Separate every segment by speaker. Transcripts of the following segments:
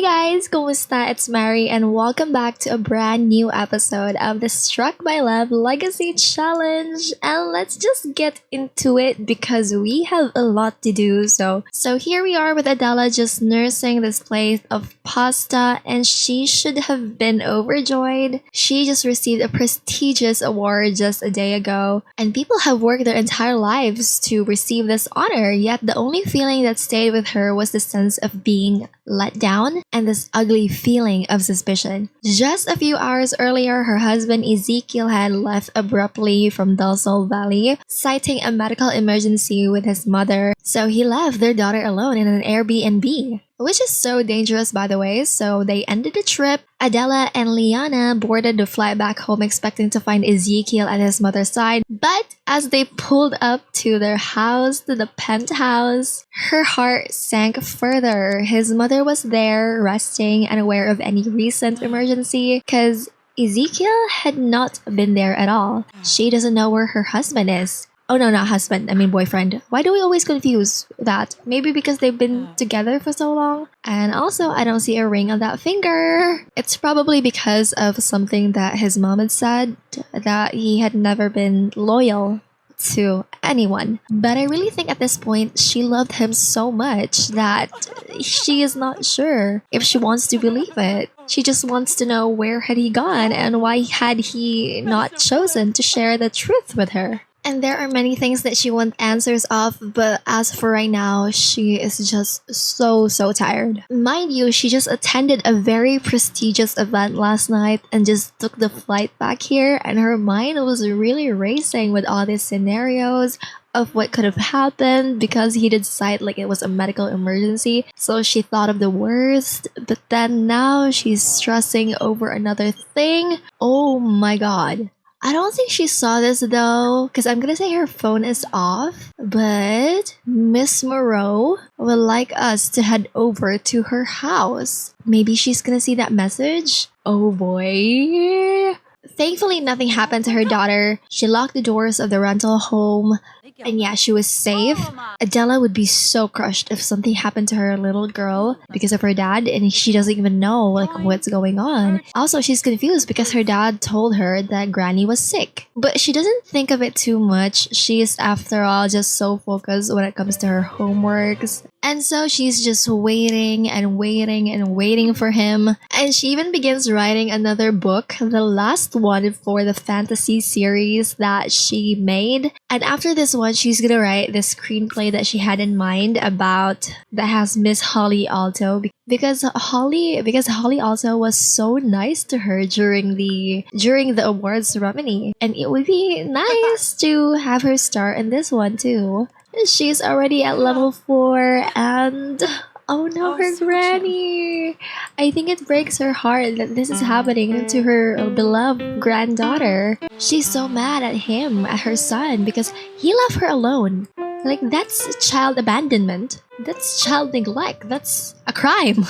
Speaker 1: Hey guys, kumusta? It's Mary and welcome back to a brand new episode of the Struck by Love Legacy Challenge. And let's just get into it because we have a lot to do. So here we are with Adela just nursing this plate of pasta and she should have been overjoyed. She just received a prestigious award just a day ago and people have worked their entire lives to receive this honor, yet the only feeling that stayed with her was the sense of being let down and this ugly feeling of suspicion. Just a few hours earlier, her husband Ezekiel had left abruptly from Del Sol Valley, citing a medical emergency with his mother, so he left their daughter alone in an Airbnb. Which is so dangerous, by the way, so they ended the trip. Adela and Liana boarded the flight back home expecting to find Ezekiel at his mother's side, but as they pulled up to their house, to the penthouse, her heart sank further. His mother was there, resting, unaware of any recent emergency, because Ezekiel had not been there at all. She doesn't know where her husband is. Oh no, not husband, I mean boyfriend. Why do we always confuse that? Maybe because they've been together for so long? And also, I don't see a ring on that finger. It's probably because of something that his mom had said, that he had never been loyal to anyone. But I really think at this point, she loved him so much that she is not sure if she wants to believe it. She just wants to know where had he gone and why had he not chosen to share the truth with her. And there are many things that she wants answers of, but as for right now, she is just so tired. Mind you, she just attended a very prestigious event last night and just took the flight back here, and her mind was really racing with all these scenarios of what could have happened because he did cite like it was a medical emergency. So she thought of the worst, but then now she's stressing over another thing. Oh my god. I don't think she saw this though, because I'm gonna say her phone is off, but Miss Moreau would like us to head over to her house. Maybe she's gonna see that message? Oh boy. Thankfully, nothing happened to her daughter. She locked the doors of the rental home. And yeah, she was safe. Adela would be so crushed if something happened to her little girl because of her dad and she doesn't even know like what's going on. Also, she's confused because her dad told her that Granny was sick. But she doesn't think of it too much. She is, after all, just so focused when it comes to her homeworks. And so she's just waiting and waiting and waiting for him. And she even begins writing another book, the last one for the fantasy series that she made. And after this one, she's gonna write the screenplay that she had in mind about that has Miss Holly Alto. Because Holly also was so nice to her during the awards ceremony. And it would be nice to have her star in this one too. She's already at level 4 and oh no, her granny! I think it breaks her heart that this is happening to her beloved granddaughter. She's so mad at him, at her son, because he left her alone. Like, that's child abandonment. That's child neglect. That's a crime.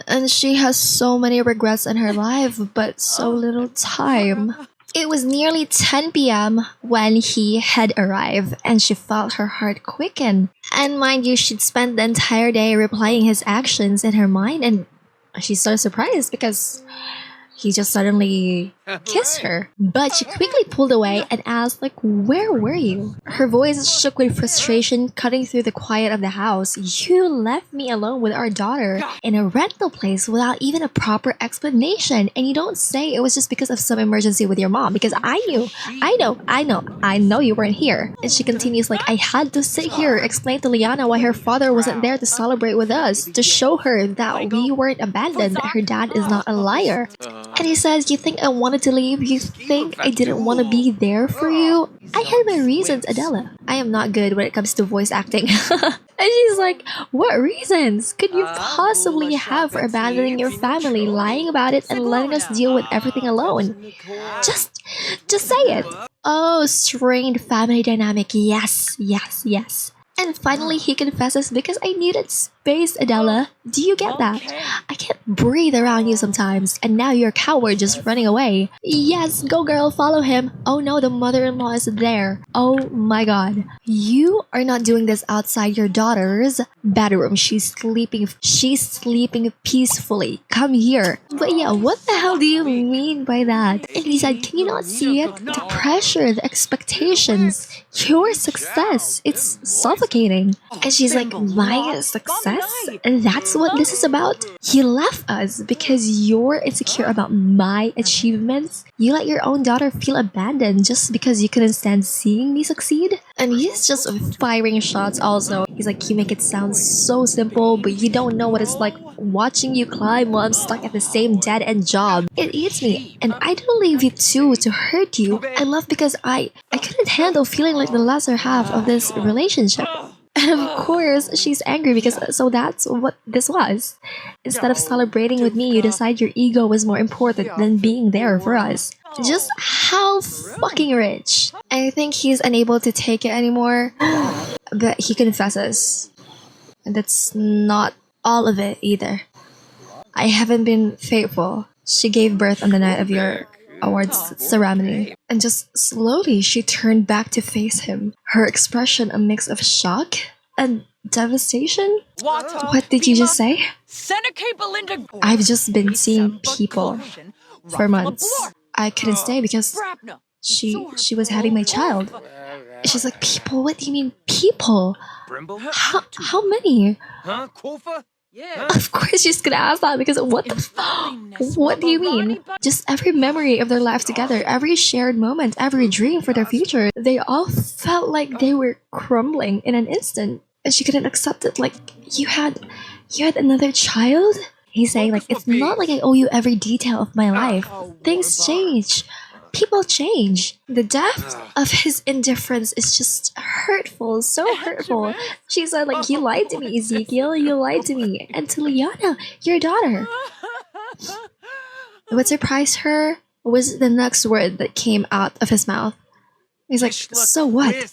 Speaker 1: And she has so many regrets in her life, but so little time. It was nearly 10 p.m. when he had arrived, and she felt her heart quicken. And mind you, she'd spent the entire day replaying his actions in her mind, and she's so surprised because he just suddenly kissed her. But she quickly pulled away and asked, like, where were you? Her voice shook with frustration, cutting through the quiet of the house. You left me alone with our daughter in a rental place without even a proper explanation. And you don't say it was just because of some emergency with your mom, because I know you weren't here. And she continues like, I had to sit here, explain to Liana why her father wasn't there to celebrate with us, to show her that we weren't abandoned, that her dad is not a liar. And he says, you think I wanted to leave? You think I didn't want to be there for you? I had my reasons, Adela. I am not good when it comes to voice acting. And she's like, what reasons could you possibly have for abandoning your family, lying about it, and letting us deal with everything alone? Just say it. Oh, strained family dynamic. Yes. And finally he confesses, because I needed face, Adela. Do you get that? I can't breathe around you sometimes, and now you're a coward just running away. Yes, go girl, follow him. Oh no, the mother-in-law is there. Oh my god. You are not doing this outside your daughter's bedroom. She's sleeping peacefully. Come here. But yeah, what the hell do you mean by that? And he said, can you not see it? The pressure, the expectations, your success. It's suffocating. And she's like, my success? And that's what this is about? You left us because you're insecure about my achievements? You let your own daughter feel abandoned just because you couldn't stand seeing me succeed? And he's just firing shots also. He's like, you make it sound so simple, but you don't know what it's like watching you climb while I'm stuck at the same dead-end job. It eats me, and I didn't leave you too to hurt you. I left because I couldn't handle feeling like the lesser half of this relationship. And of course, she's angry because so that's what this was. Instead of celebrating with me, you decide your ego was more important than being there for us. Just how fucking rich. I think he's unable to take it anymore, but he confesses. And that's not all of it either. I haven't been faithful. She gave birth on the night of your awards ceremony. And just slowly she turned back to face him. Her expression a mix of shock and devastation. What did you just say? I've just been seeing people for months. I couldn't stay because she was having my child. She's like, people? What do you mean people? How many? Of course she's gonna ask that because what do you mean? Just every memory of their life together, every shared moment, every dream for their future, they all felt like they were crumbling in an instant. And she couldn't accept it. Like, you had another child? He's saying like, it's not like I owe you every detail of my life. Things change. People change. The depth of his indifference is just hurtful, so hurtful. She said like, you lied to me, Ezekiel, you lied to me. And to Liana, your daughter. What surprised her was the next word that came out of his mouth. He's like, so what?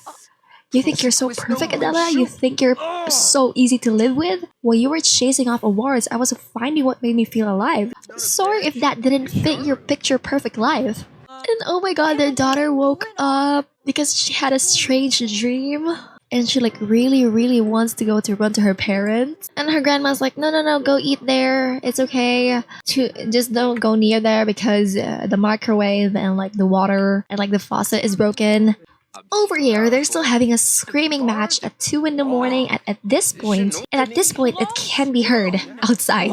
Speaker 1: You think you're so perfect, Adela? You think you're so easy to live with? While you were chasing off awards, I was finding what made me feel alive. Sorry if that didn't fit your picture-perfect life. And oh my god, their daughter woke up because she had a strange dream. And she like really wants to run to her parents. And her grandma's like, no, go eat there. It's okay. Just don't go near there because the microwave and like the water and like the faucet is broken. Over here, they're still having a screaming match at 2 in the morning at this point. And at this point, it can be heard outside.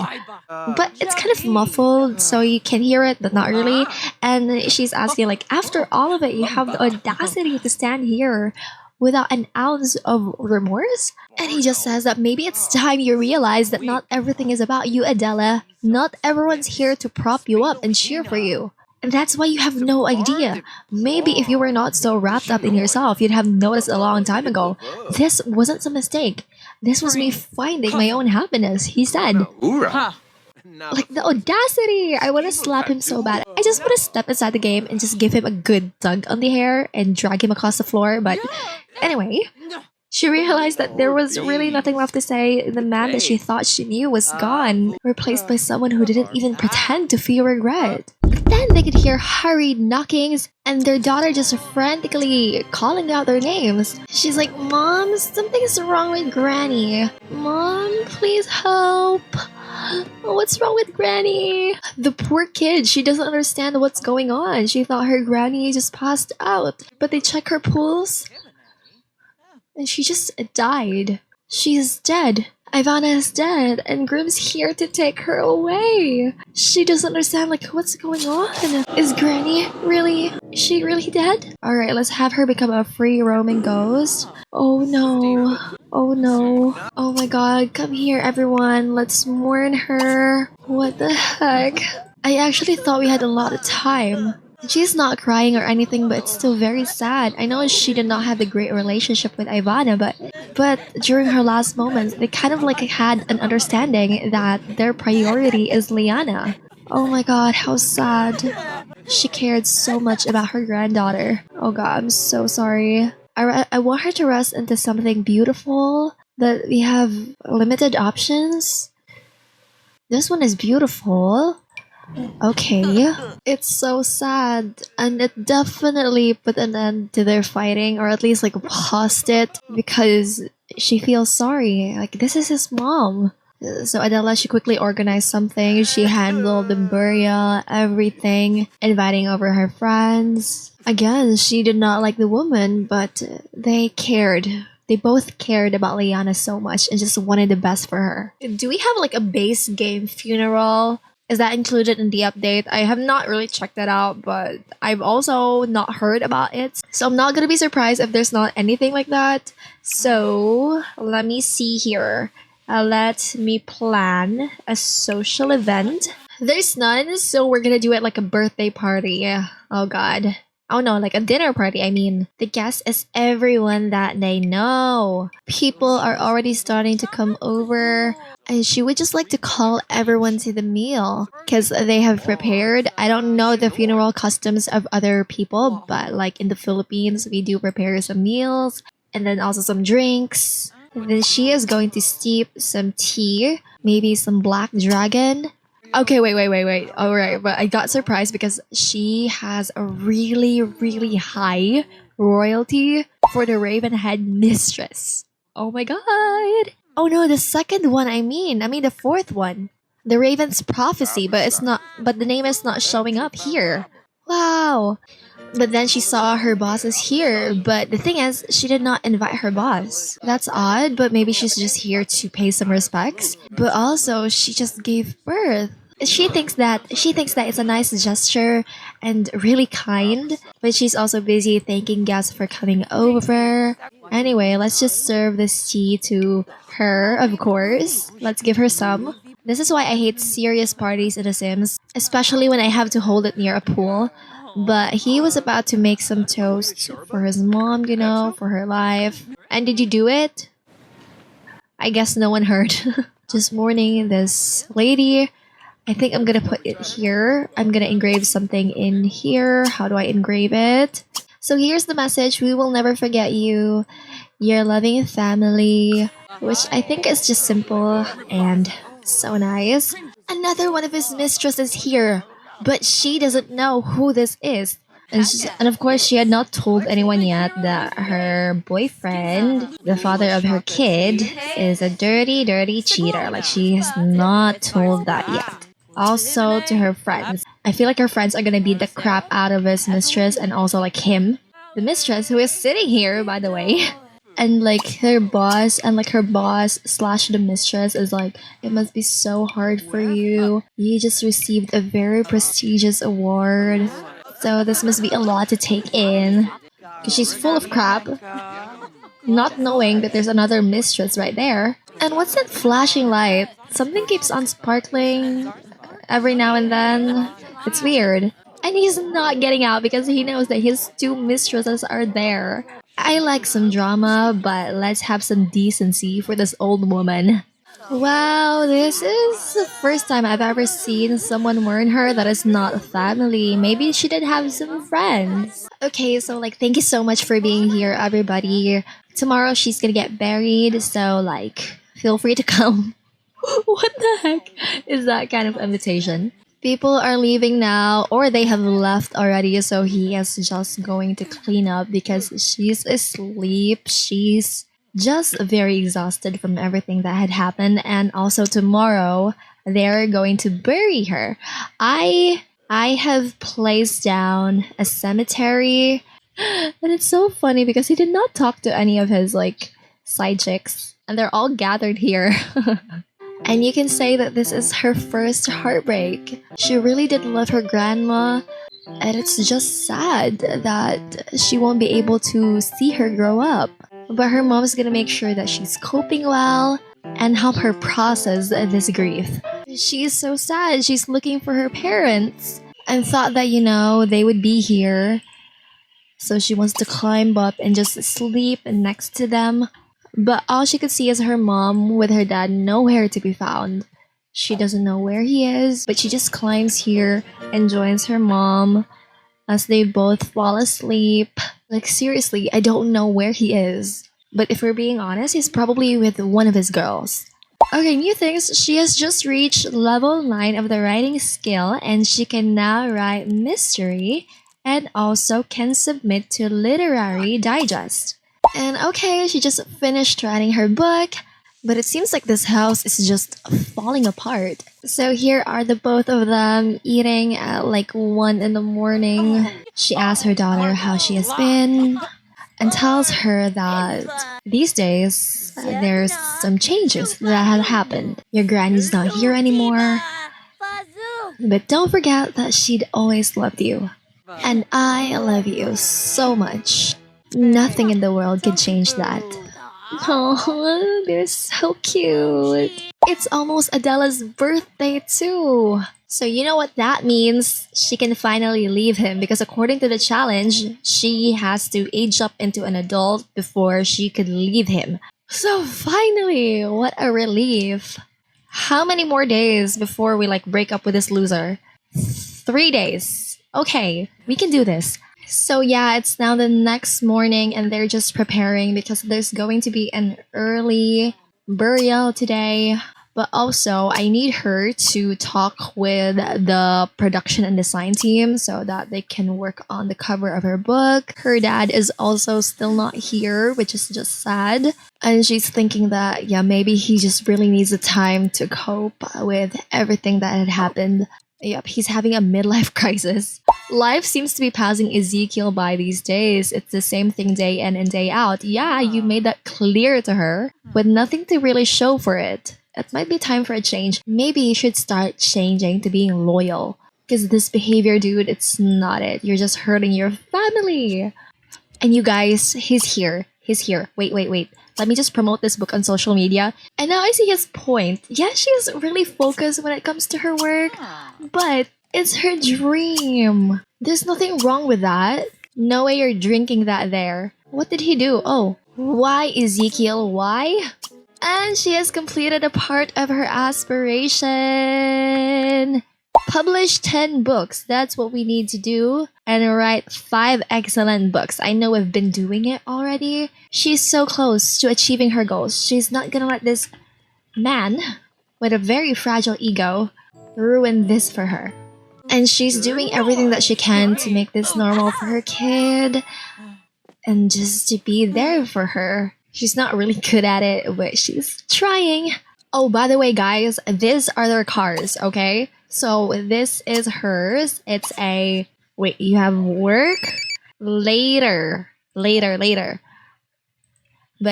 Speaker 1: But it's kind of muffled, so you can hear it, but not really. And she's asking, like, after all of it, you have the audacity to stand here without an ounce of remorse? And he just says that maybe it's time you realize that not everything is about you, Adela. Not everyone's here to prop you up and cheer for you. And that's why you have no idea. Maybe if you were not so wrapped up in yourself, you'd have noticed a long time ago. This wasn't some mistake. This was me finding my own happiness, he said. Like the audacity! I want to slap him so bad. I just want to step inside the game and just give him a good tug on the hair and drag him across the floor. But anyway, she realized that there was really nothing left to say. The man that she thought she knew was gone, replaced by someone who didn't even pretend to feel regret. Then they could hear hurried knockings and their daughter just frantically calling out their names. She's like, Mom, something's wrong with Granny. Mom, please help. What's wrong with Granny? The poor kid, she doesn't understand what's going on. She thought her Granny just passed out. But they check her pulse and she just died. She's dead. Ivana is dead, and Grim's here to take her away. She doesn't understand, like, what's going on? Is Granny really... Is she really dead? Alright, let's have her become a free roaming ghost. Oh no. Oh no. Oh my god, come here everyone. Let's mourn her. What the heck? I actually thought we had a lot of time. She's not crying or anything, but it's still very sad. I know she did not have a great relationship with Ivana, but during her last moments, they kind of like had an understanding that their priority is Liana. Oh my god, how sad. She cared so much about her granddaughter. Oh god, I'm so sorry. I want her to rest into something beautiful that we have limited options. This one is beautiful. Okay. It's so sad. And it definitely put an end to their fighting, or at least like paused it, because she feels sorry. Like, this is his mom. So Adela, she quickly organized something. She handled the burial, everything, inviting over her friends. Again, she did not like the woman, but they cared. They both cared about Liana so much and just wanted the best for her. Do we have like a base game funeral? Is that included in the update? I have not really checked that out, but I've also not heard about it. So I'm not gonna be surprised if there's not anything like that. So let me see here. Let me plan a social event. There's none, so we're gonna do it like a birthday party. Oh god. Oh no, like a dinner party, I mean. The guest is everyone that they know. People are already starting to come over. And she would just like to call everyone to the meal because they have prepared. I don't know the funeral customs of other people, but like in the Philippines, we do prepare some meals and then also some drinks. Then she is going to steep some tea, maybe some black dragon. Okay, wait. Alright, but I got surprised because she has a really high royalty for the Ravenhead mistress. Oh my god. Oh no, the second one I mean the fourth one. The Raven's prophecy, but the name is not showing up here. Wow. But then she saw her boss is here, but the thing is, she did not invite her boss. That's odd, but maybe she's just here to pay some respects. But also, she just gave birth. She thinks that it's a nice gesture and really kind, but she's also busy thanking guests for coming over. Anyway, let's just serve this tea to her, of course. Let's give her some. This is why I hate serious parties in The Sims, especially when I have to hold it near a pool. But he was about to make some toast for his mom, for her life. And did you do it? I guess no one heard. Just mourning this lady. I think I'm gonna put it here. I'm gonna engrave something in here. How do I engrave it? So here's the message. We will never forget you. Your loving family. Which I think is just simple and so nice. Another one of his mistresses here. But she doesn't know who this is. And of course, she had not told anyone yet that her boyfriend, the father of her kid, is a dirty cheater. Like, she has not told that yet. Also, to her friends. I feel like her friends are gonna beat the crap out of his mistress and also like him. The mistress who is sitting here, by the way. And like her boss slash the mistress is like, it must be so hard for you. You just received a very prestigious award. So this must be a lot to take in. Because she's full of crap. Not knowing that there's another mistress right there. And what's that flashing light? Something keeps on sparkling every now and then. It's weird. And he's not getting out because he knows that his two mistresses are there. I like some drama, but let's have some decency for this old woman. Wow, this is the first time I've ever seen someone mourn her that is not family. Maybe she did have some friends. Okay, so like, thank you so much for being here, everybody. Tomorrow she's gonna get buried, so like, feel free to come. What the heck is that kind of invitation? People are leaving now, or they have left already, so he is just going to clean up because she's asleep. She's just very exhausted from everything that had happened, and also tomorrow they're going to bury her. I have placed down a cemetery, and it's so funny because he did not talk to any of his like side chicks, and they're all gathered here. And you can say that this is her first heartbreak. She really did love her grandma, and it's just sad that she won't be able to see her grow up. But her mom's gonna make sure that she's coping well and help her process this grief. She's so sad. She's looking for her parents and thought that, they would be here. So she wants to climb up and just sleep next to them. But all she could see is her mom with her dad nowhere to be found. She doesn't know where he is, but she just climbs here and joins her mom as they both fall asleep. Like, seriously, I don't know where he is. But if we're being honest, he's probably with one of his girls. Okay, new things. She has just reached level 9 of the writing skill and she can now write mystery and also can submit to literary digest. And okay, she just finished writing her book, but it seems like this house is just falling apart. So here are the both of them eating at like 1 in the morning. She asks her daughter how she has been and tells her that these days there's some changes that had happened. Your granny's not here anymore, but don't forget that she'd always loved you. And I love you so much. Nothing in the world could change that. Oh, they're so cute. It's almost Adela's birthday too. So you know what that means? She can finally leave him because according to the challenge, she has to age up into an adult before she could leave him. So finally, what a relief. How many more days before we like break up with this loser? 3 days. Okay, we can do this. So yeah, it's now the next morning and they're just preparing because there's going to be an early burial today. But also, I need her to talk with the production and design team so that they can work on the cover of her book. Her dad is also still not here, which is just sad. And she's thinking that, yeah, maybe he just really needs the time to cope with everything that had happened. Yep, he's having a midlife crisis. Life seems to be passing Ezekiel by these days. It's the same thing day in and day out. Yeah, you made that clear to her, with nothing to really show for it. It might be time for a change. Maybe you should start changing to being loyal. Because this behavior, dude, it's not it. You're just hurting your family. And you guys, he's here. He's here. Wait. Let me just promote this book on social media. And now I see his point. Yeah, she's really focused when it comes to her work. But it's her dream. There's nothing wrong with that. No way you're drinking that there. What did he do? Oh, why Ezekiel? Why? And she has completed a part of her aspiration. Publish 10 books. That's what we need to do. And write 5 excellent books. I know we've been doing it already. She's so close to achieving her goals. She's not gonna let this man with a very fragile ego ruin this for her. And she's doing everything that she can to make this normal for her kid. And just to be there for her. She's not really good at it, but she's trying. Oh, by the way, guys, these are their cars, okay? So this is hers. It's a... Wait, you have work? Later. But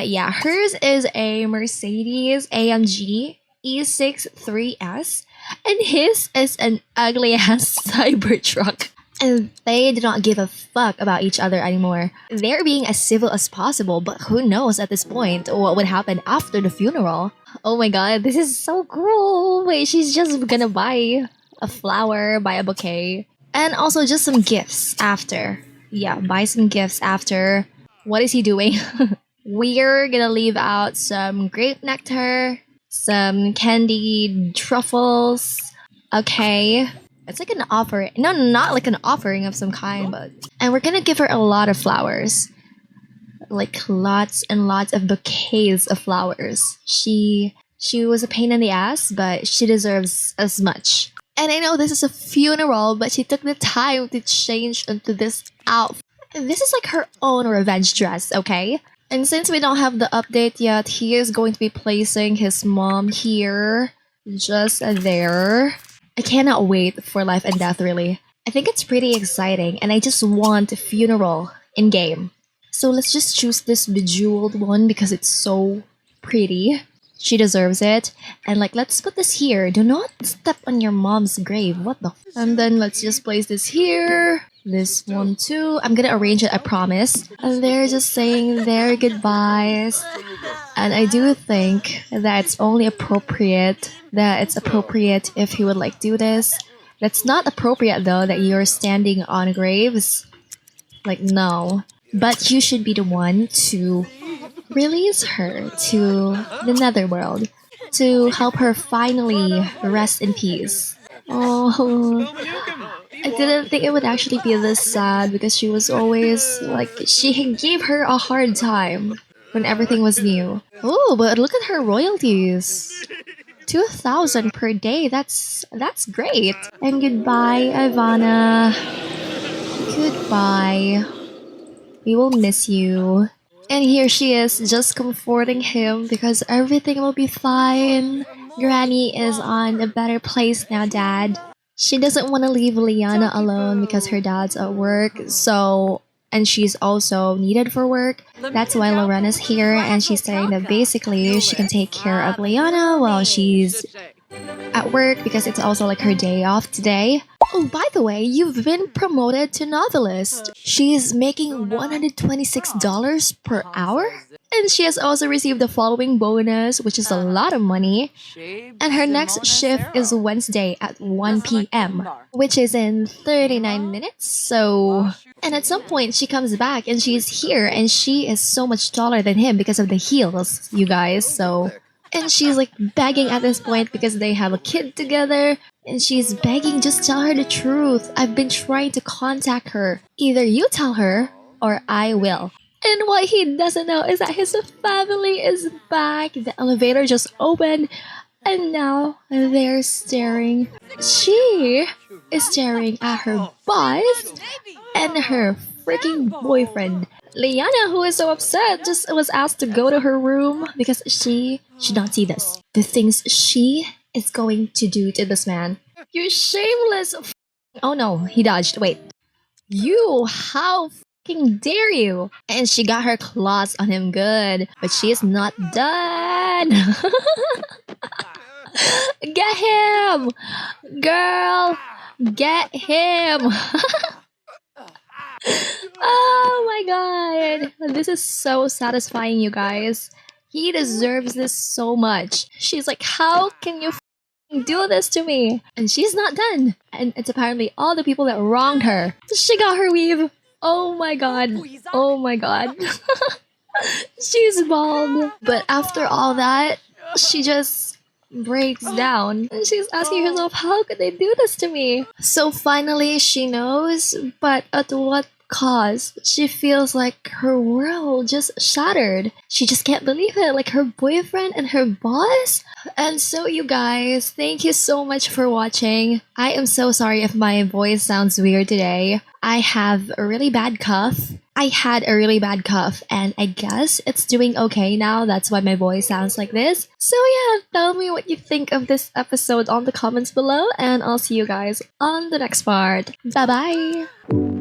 Speaker 1: yeah, hers is a Mercedes AMG E6 3S. And his is an ugly-ass Cybertruck. And they do not give a fuck about each other anymore. They're being as civil as possible, but who knows at this point what would happen after the funeral. Oh my god, this is so cruel. Wait, she's just gonna buy a flower, buy a bouquet. And also just some gifts after. Yeah, buy some gifts after. What is he doing? We're gonna leave out some grape nectar, some candied truffles. Okay. It's like an offering. No, not like an offering of some kind, but... And we're gonna give her a lot of flowers. Like lots and lots of bouquets of flowers. She was a pain in the ass, but she deserves as much. And I know this is a funeral, but she took the time to change into this outfit. This is like her own revenge dress, okay? And since we don't have the update yet, he is going to be placing his mom here. Just there. I cannot wait for Life and Death, really. I think it's pretty exciting, and I just want a funeral in-game. So let's just choose this bejeweled one because it's so pretty. She deserves it. And like, let's put this here. Do not step on your mom's grave. What the f— And then let's just place this here. This one too. I'm gonna arrange it, I promise. And they're just saying their goodbyes. And I do think that it's appropriate if he would like do this. That's not appropriate though that you're standing on graves. Like, no. But you should be the one to release her to the netherworld. To help her finally rest in peace. Oh, I didn't think it would actually be this sad because she was always like, she gave her a hard time. when everything was new. Oh, but look at her royalties. 2,000 per day. That's great. And goodbye, Ivana. Goodbye. We will miss you. And here she is, just comforting him because everything will be fine. Granny is on a better place now, Dad. She doesn't want to leave Liana alone because her dad's at work, so and she's also needed for work. That's why Lorena's here, and she's saying that basically she can take care of Liana while she's at work because it's also like her day off today. Oh, by the way, you've been promoted to novelist. She's making $126 per hour. And she has also received the following bonus, which is a lot of money. And her next shift is Wednesday at 1 p.m., which is in 39 minutes. So, and at some point she comes back and she's here and she is so much taller than him because of the heels, you guys. So, and she's like begging at this point because they have a kid together. And she's begging, just tell her the truth. I've been trying to contact her. Either you tell her or I will. And what he doesn't know is that his family is back. The elevator just opened and now they're staring. She is staring at her boss and her freaking boyfriend. Liana, who is so upset, just was asked to go to her room because she should not see this. The things she is going to do to this man. You shameless Oh no, he dodged. Wait. You, how fucking dare you? And she got her claws on him good, but she is not done. Get him! Girl, get him! Oh my god. This is so satisfying, you guys. He deserves this so much. She's like, how can you do this to me? And she's not done. And it's apparently all the people that wronged her. She got her weave. Oh my god. Oh my god. She's bald. But after all that, she just breaks down. And she's asking herself, how could they do this to me? So finally she knows, but at what cost? She feels like her world just shattered. She just can't believe it, like her boyfriend and her boss. And so you guys, thank you so much for watching. I am so sorry if my voice sounds weird today. I have a really bad cough. I had a really bad cough and I guess it's doing okay now. That's why my voice sounds like this. So yeah, tell me what you think of this episode on the comments below and I'll see you guys on the next part. Bye bye!